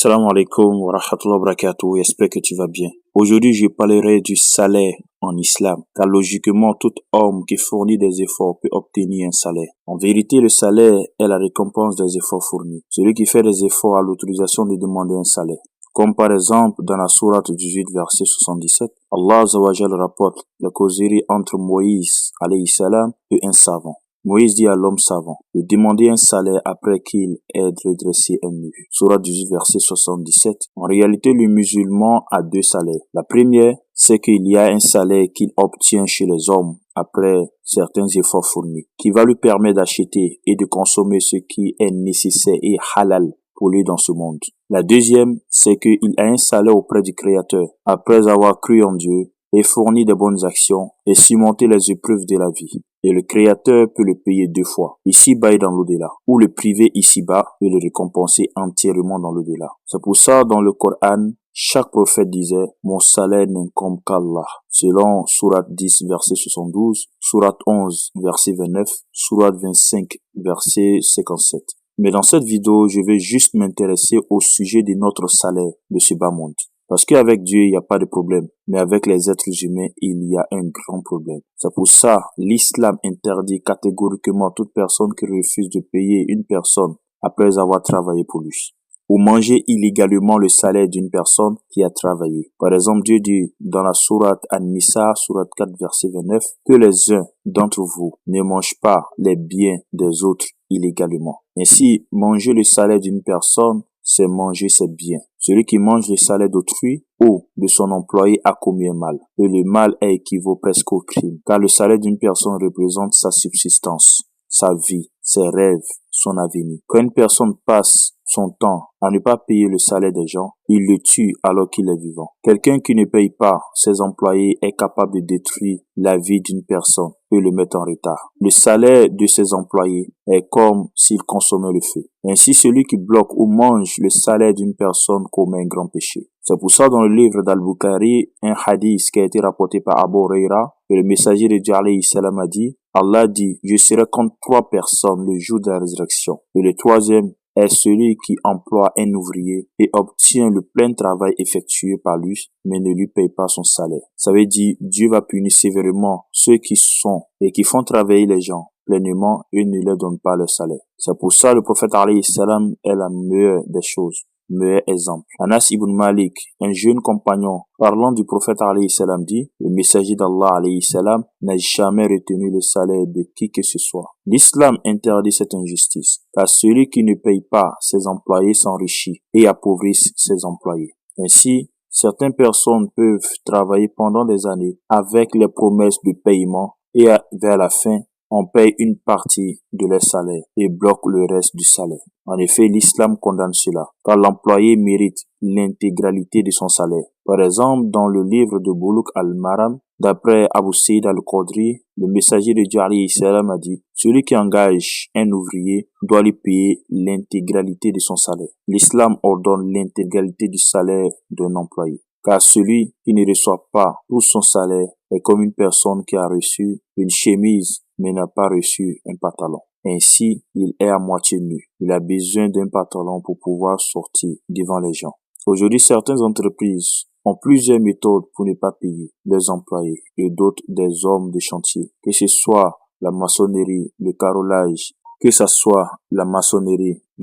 Salam alaikum wa rahmatullahi wa barakatuh, j'espère que tu vas bien. Aujourd'hui, je parlerai du salaire en islam, car logiquement, tout homme qui fournit des efforts peut obtenir un salaire. En vérité, le salaire est la récompense des efforts fournis. Celui qui fait des efforts a l'autorisation de demander un salaire. Comme par exemple, dans la sourate 18, verset 77, Allah Azza wa Jal rapporte la causerie entre Moïse, alayhi salam, et un savant. Moïse dit à l'homme savant de demander un salaire après qu'il ait redressé un mur. Sourate 18, verset 77. En réalité, le musulman a deux salaires. La première, c'est qu'il y a un salaire qu'il obtient chez les hommes après certains efforts fournis, qui va lui permettre d'acheter et de consommer ce qui est nécessaire et halal pour lui dans ce monde. La deuxième, c'est qu'il a un salaire auprès du Créateur après avoir cru en Dieu et fourni de bonnes actions et surmonter les épreuves de la vie. Et le Créateur peut le payer deux fois, ici-bas et dans l'au-delà, ou le priver ici-bas et le récompenser entièrement dans l'au-delà. C'est pour ça, dans le Coran, chaque prophète disait « Mon salaire n'incombe qu'Allah », selon Sourate 10, verset 72, Sourate 11, verset 29, Sourate 25, verset 57. Mais dans cette vidéo, je vais juste m'intéresser au sujet de notre salaire de ce bas monde. Parce qu'avec Dieu, il n'y a pas de problème. Mais avec les êtres humains, il y a un grand problème. C'est pour ça, l'islam interdit catégoriquement toute personne qui refuse de payer une personne après avoir travaillé pour lui, ou manger illégalement le salaire d'une personne qui a travaillé. Par exemple, Dieu dit dans la sourate An-Nisa, sourate 4, verset 29, que les uns d'entre vous ne mangent pas les biens des autres illégalement. Ainsi, manger le salaire d'une personne, c'est manger ses biens. Celui qui mange le salaire d'autrui ou de son employé a commis un mal. Et le mal équivaut presque au crime, car le salaire d'une personne représente sa subsistance, sa vie, ses rêves, son avenir. Quand une personne passe son temps à ne pas payer le salaire des gens, il le tue alors qu'il est vivant. Quelqu'un qui ne paye pas ses employés est capable de détruire la vie d'une personne et le mettre en retard. Le salaire de ses employés est comme s'il consommait le feu. Ainsi, celui qui bloque ou mange le salaire d'une personne commet un grand péché. C'est pour ça dans le livre d'Al-Bukhari, un hadith qui a été rapporté par Abu Huraira, et le messager de Dieu alayhi salam a dit, Allah dit, je serai contre trois personnes le jour de la résurrection. Et le troisième est celui qui emploie un ouvrier et obtient le plein travail effectué par lui, mais ne lui paye pas son salaire. Ça veut dire, Dieu va punir sévèrement ceux qui sont et qui font travailler les gens pleinement et ne leur donnent pas leur salaire. C'est pour ça le prophète alayhi salam est la meilleure des choses. Meilleur exemple. Anas ibn Malik, un jeune compagnon, parlant du prophète alayhi salam dit, le messager d'Allah alayhi salam n'a jamais retenu le salaire de qui que ce soit. L'islam interdit cette injustice, car celui qui ne paye pas ses employés s'enrichit et appauvrisse ses employés. Ainsi, certaines personnes peuvent travailler pendant des années avec les promesses de paiement et vers la fin, on paye une partie de leur salaire et bloque le reste du salaire. En effet, l'islam condamne cela, car l'employé mérite l'intégralité de son salaire. Par exemple, dans le livre de Bulugh al-Maram, d'après Abu Saïd al-Khudri, le messager de Dieu alayhi salam a dit, celui qui engage un ouvrier doit lui payer l'intégralité de son salaire. L'islam ordonne l'intégralité du salaire d'un employé, car celui qui ne reçoit pas tout son salaire est comme une personne qui a reçu une chemise mais n'a pas reçu un pantalon. Ainsi, il est à moitié nu. Il a besoin d'un pantalon pour pouvoir sortir devant les gens. Aujourd'hui, certaines entreprises ont plusieurs méthodes pour ne pas payer leurs employés et d'autres des hommes de chantier, que ce soit la maçonnerie, le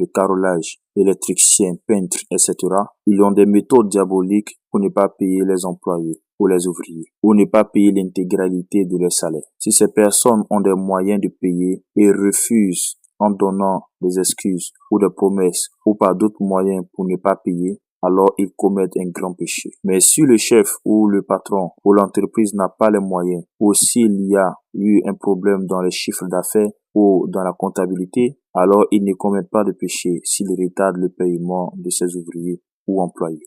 carrelage, électricien, peintre, etc. Ils ont des méthodes diaboliques pour ne pas payer les employés ou les ouvriers, ou ne pas payer l'intégralité de leur salaire. Si ces personnes ont des moyens de payer et refusent en donnant des excuses ou des promesses ou par d'autres moyens pour ne pas payer, alors ils commettent un grand péché. Mais si le chef ou le patron ou l'entreprise n'a pas les moyens, ou s'il y a eu un problème dans les chiffres d'affaires ou dans la comptabilité, alors ils ne commettent pas de péché s'ils retardent le paiement de ses ouvriers ou employés.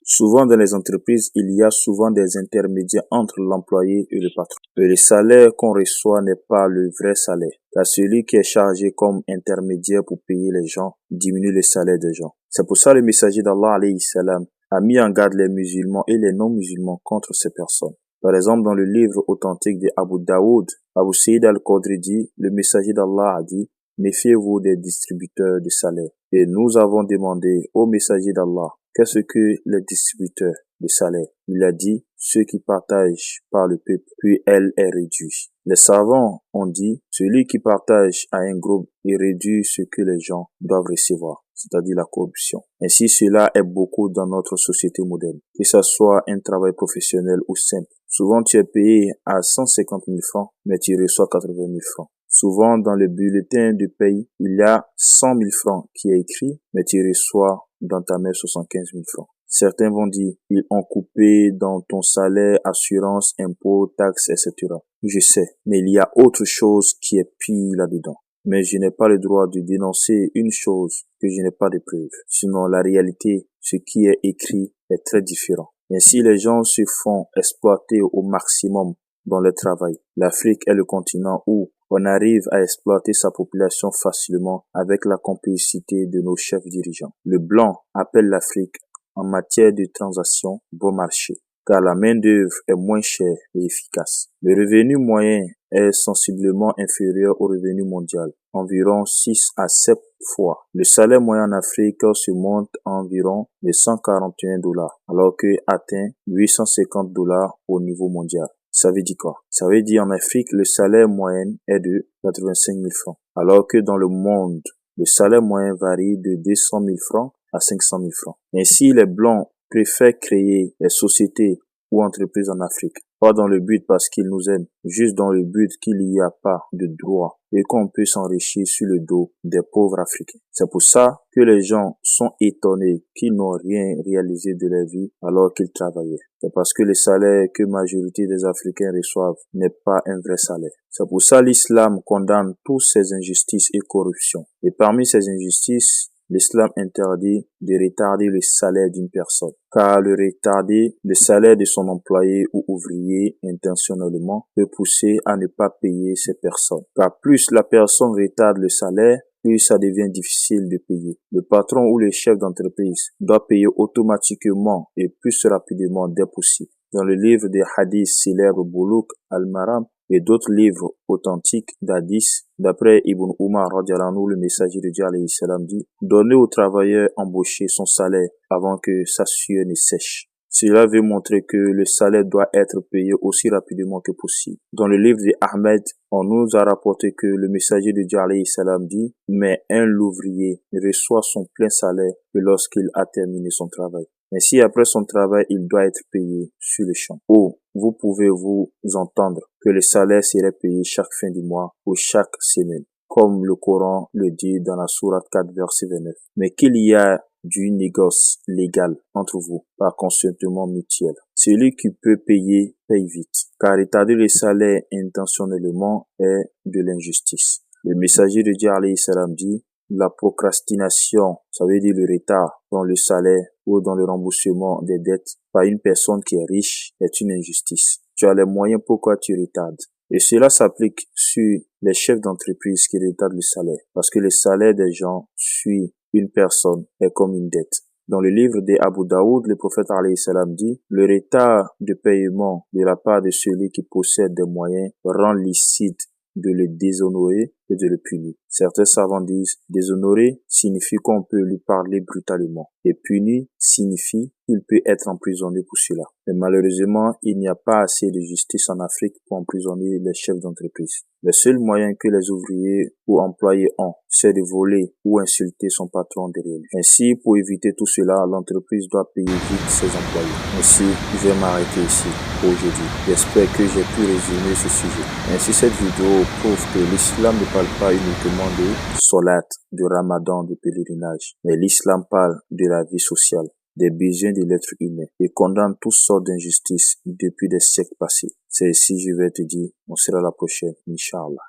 Souvent dans les entreprises, il y a souvent des intermédiaires entre l'employé et le patron. Et le salaire qu'on reçoit n'est pas le vrai salaire, car celui qui est chargé comme intermédiaire pour payer les gens diminue le salaire des gens. C'est pour ça le messager d'Allah alayhi salam a mis en garde les musulmans et les non-musulmans contre ces personnes. Par exemple, dans le livre authentique de Abu Daoud, Abu Saïd al-Khudri dit, le messager d'Allah a dit, méfiez-vous des distributeurs de salaire Et nous avons demandé au messager d'Allah qu'est-ce que les distributeurs de salaire. Il a dit ceux qui partagent par le peuple, puis elle est réduite. Les savants ont dit celui qui partage à un groupe et réduit ce que les gens doivent recevoir, c'est-à-dire la corruption. Ainsi, cela est beaucoup dans notre société moderne, que ce soit un travail professionnel ou simple. Souvent, tu es payé à 150 000 francs, mais tu reçois 80 000 francs. Souvent, dans le bulletin du pays, il y a 100 000 francs qui est écrit, mais tu reçois dans ta main 75 000 francs. Certains vont dire, ils ont coupé dans ton salaire, assurance, impôts, taxes, etc. Je sais, mais il y a autre chose qui est pire là-dedans. Mais je n'ai pas le droit de dénoncer une chose que je n'ai pas de preuves. Sinon, la réalité, ce qui est écrit est très différent. Ainsi, les gens se font exploiter au maximum dans le travail. L'Afrique est le continent où on arrive à exploiter sa population facilement avec la complicité de nos chefs dirigeants. Le blanc appelle l'Afrique en matière de transactions bon marché, car la main-d'œuvre est moins chère et efficace. Le revenu moyen est sensiblement inférieur au revenu mondial, environ 6 à 7 fois. Le salaire moyen en Afrique se monte à environ de 141 $, alors qu'il atteint 850 $ au niveau mondial. Ça veut dire quoi? Ça veut dire en Afrique, le salaire moyen est de 85 000 francs, alors que dans le monde, le salaire moyen varie de 200 000 francs à 500 000 francs. Ainsi, les Blancs préfèrent créer des sociétés ou entreprises en Afrique, pas dans le but parce qu'ils nous aiment, juste dans le but qu'il n'y a pas de droit et qu'on peut s'enrichir sur le dos des pauvres Africains. C'est pour ça que les gens sont étonnés qu'ils n'ont rien réalisé de leur vie alors qu'ils travaillaient. C'est parce que le salaire que la majorité des Africains reçoivent n'est pas un vrai salaire. C'est pour ça l'islam condamne toutes ces injustices et corruptions. Et parmi ces injustices, l'islam interdit de retarder le salaire d'une personne, car le salaire de son employé ou ouvrier intentionnellement peut pousser à ne pas payer ces personnes. Car plus la personne retarde le salaire, plus ça devient difficile de payer. Le patron ou le chef d'entreprise doit payer automatiquement et plus rapidement dès possible. Dans le livre des hadiths célèbres Boulouk al-Maram et d'autres livres authentiques d'hadiths, d'après Ibn Umar radiallahu anhu, le messager de Dieu alayhi salam dit: donnez au travailleur embauché son salaire avant que sa sueur ne sèche. Cela veut montrer que le salaire doit être payé aussi rapidement que possible. Dans le livre de Ahmed, on nous a rapporté que le messager de Dieu alayhi salam dit: mais un louvrier reçoit son plein salaire que lorsqu'il a terminé son travail. Ainsi, après son travail, il doit être payé sur le champ. Ou vous pouvez vous entendre que le salaire serait payé chaque fin du mois ou chaque semaine, comme le Coran le dit dans la sourate 4, verset 29. Mais qu'il y a du négoce légal entre vous, par consentement mutuel. Celui qui peut payer, paye vite. Car retarder le salaire intentionnellement est de l'injustice. Le messager de Dieu alayhi salam dit: la procrastination, ça veut dire le retard dans le salaire ou dans le remboursement des dettes par une personne qui est riche, est une injustice. Tu as les moyens, pourquoi tu retardes? Et cela s'applique sur les chefs d'entreprise qui retardent le salaire, parce que le salaire des gens suit une personne est comme une dette. Dans le livre d'Abu Daoud, le prophète alayhi salam dit: le retard de paiement de la part de celui qui possède des moyens rend licite de le déshonorer et de le punir. Certains savants disent: déshonorer signifie qu'on peut lui parler brutalement, et punir signifie qu'il peut être emprisonné pour cela. Mais malheureusement, il n'y a pas assez de justice en Afrique pour emprisonner les chefs d'entreprise. Le seul moyen que les ouvriers ou employés ont, c'est de voler ou insulter son patron derrière lui. Ainsi, pour éviter tout cela, l'entreprise doit payer vite ses employés. Ainsi, je vais m'arrêter ici pour aujourd'hui. J'espère que j'ai pu résumer ce sujet. Ainsi, cette vidéo prouve que l'islam ne parle pas uniquement de solat, de ramadan, de pèlerinage, mais l'islam parle de la vie sociale, des besoins de l'être humain et condamne toutes sortes d'injustices depuis des siècles passés. C'est ici, je vais te dire, on sera la prochaine, Inch'Allah.